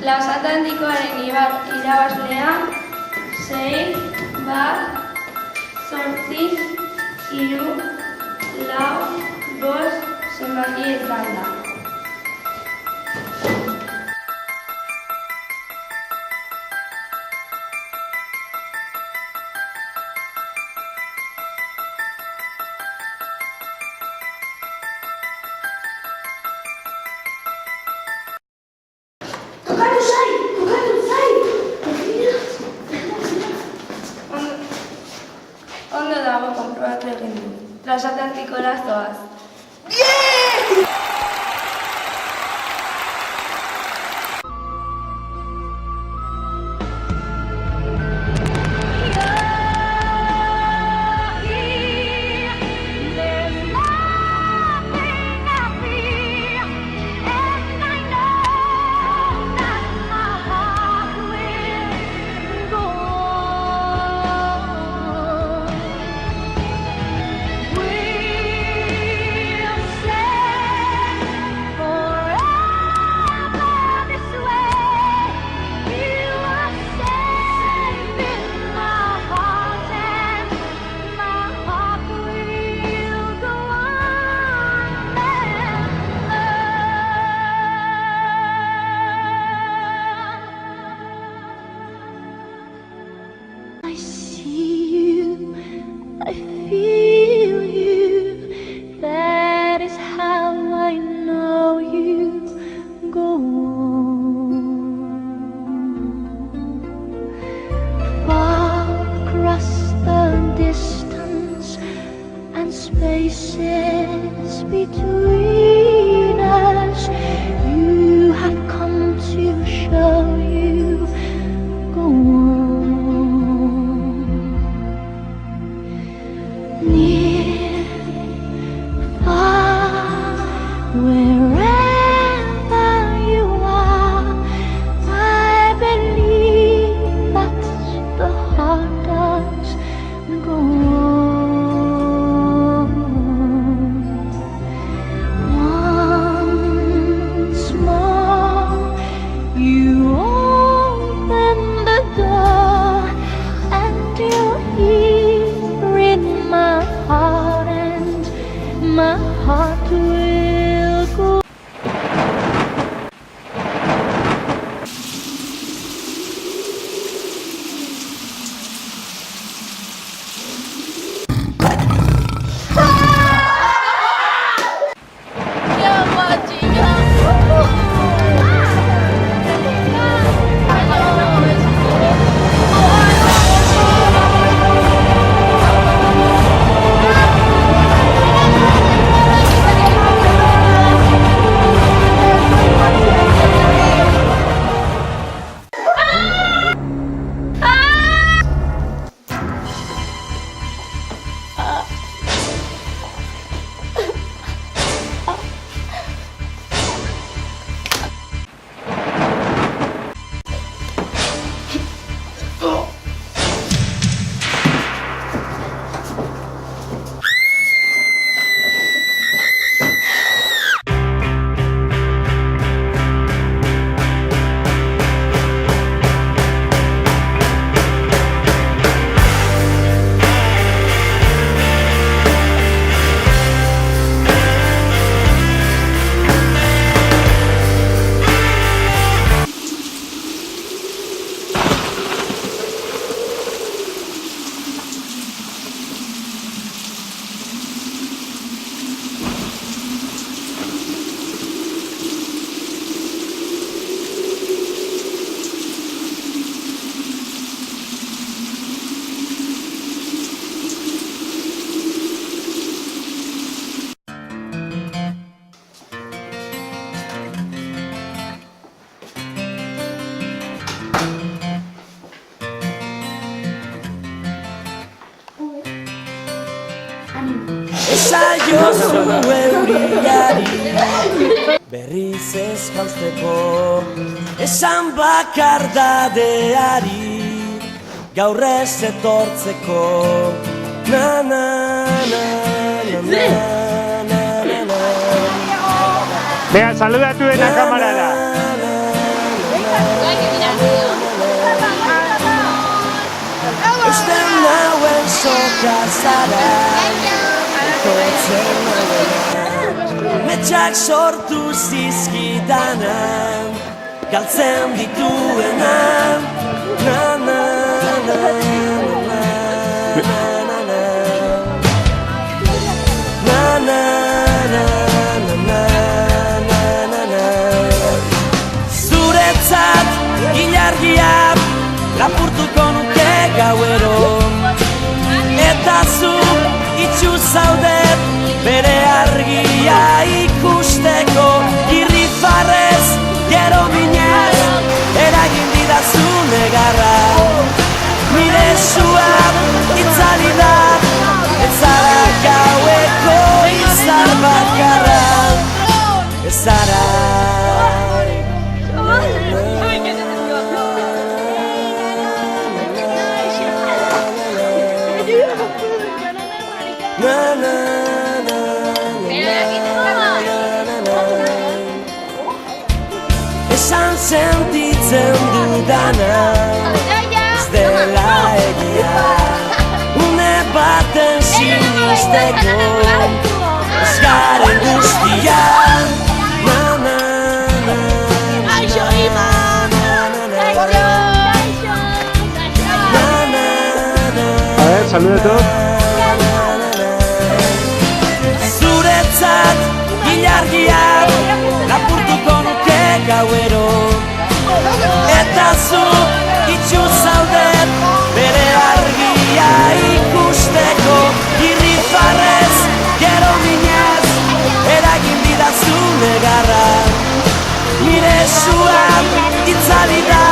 Transatlantikoaren irabazlea 6, 1, 8, 3, 4, 5 zenbaki izan da. Ondo dago konprobatu egin du. Transatlantikora zoaz. I see you, I feel you, that is how I know you. Go on, far across the distance and spaces between us, you have come to show you. Go on. Near, far, wherever you are, I believe that the heart does go on. Once more, you open the door and you're here in my heart, and my heart will go. Esaiozu euriari berriz ez jausteko, esan bakardadeari gaur ez etortzeko. Na na na na na na na na. Venga, saludatu en la cámara. soka zara Kotzen nagoena Metxak sortu zizkitanan Galtzen dituena Na na na na na na Na na na na na na na Zuretzat ilargia lapurtuko nuke gauero Eta zu itxu zaudet bere argia ikusteko Irrifarrez, gero minez, eragin didazu negarra Nire sua itzali da, ez zara gaueko izar bakarra Ez zara Na na na Esan sentitzen dudana Ez dela egia Une baten sinisteko Ez garen guztian Na na na Kaixo, Ima! A ver, saluda a todos. Zuretzat ilargiak lapurtuko nuke gauero Eta zu itxu zaudet bere argia ikusteko Irrifarrez, gero minez, eragin didazu negarra Nire sua itzali da,